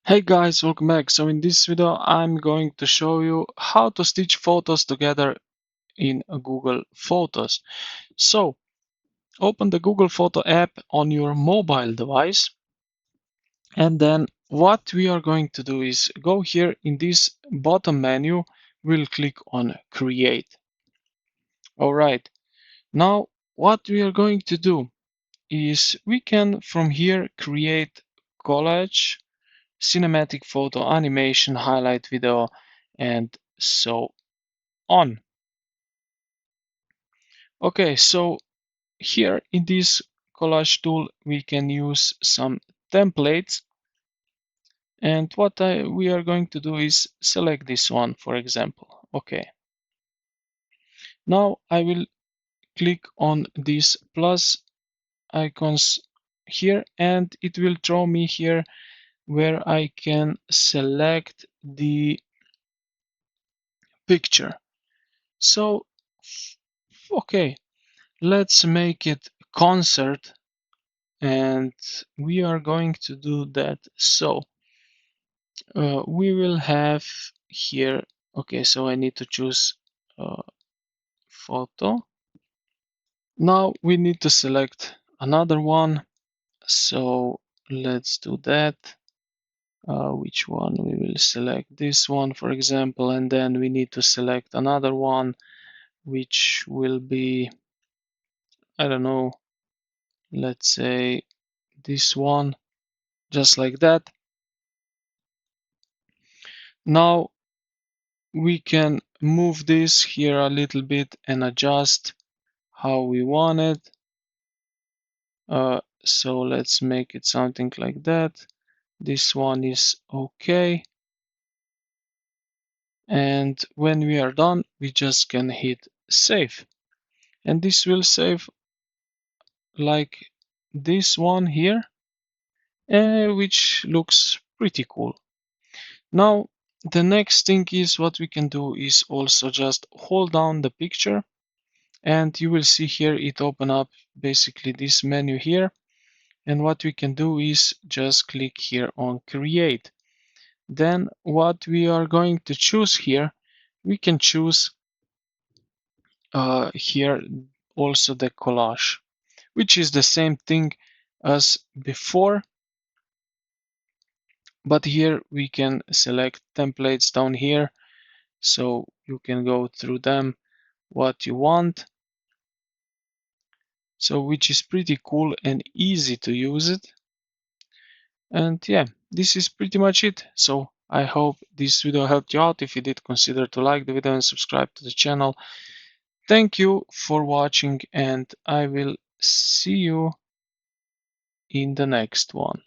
Hey guys, welcome back. So in this video, I'm going to show you how to stitch photos together in Google Photos. So open the Google Photo app on your mobile device. And then what we are going to do is go here in this bottom menu. We'll click on Create. All right. Now what we are going to do is we can from here create collage, cinematic photo, animation, highlight video, and so on. Okay, so here in this collage tool, we can use some templates. And what we are going to do is select this one, for example. Okay. Now I will click on these plus icons here, and it will throw me here where I can select the picture. So, okay, let's make it concert, and we are going to do that. So we will have here, okay, so I need to choose photo. Now we need to select another one, so let's do that. Which one? We will select this one, for example, and then we need to select another one, which will be, I don't know, let's say this one, just like that. Now we can move this here a little bit and adjust how we want it. So let's make it something like that. This one is okay. And when we are done, we just can hit save. And this will save like this one here, which looks pretty cool. Now, the next thing is what we can do is also just hold down the picture, and you will see here it open up basically this menu here. And what we can do is just click here on create. Then what we are going to choose here, we can choose here also the collage, which is the same thing as before, but here we can select templates down here, so you can go through them what you want. So which is pretty cool and easy to use it. And yeah, this is pretty much it. So I hope this video helped you out. If you did, consider to like the video and subscribe to the channel. Thank you for watching, and I will see you in the next one.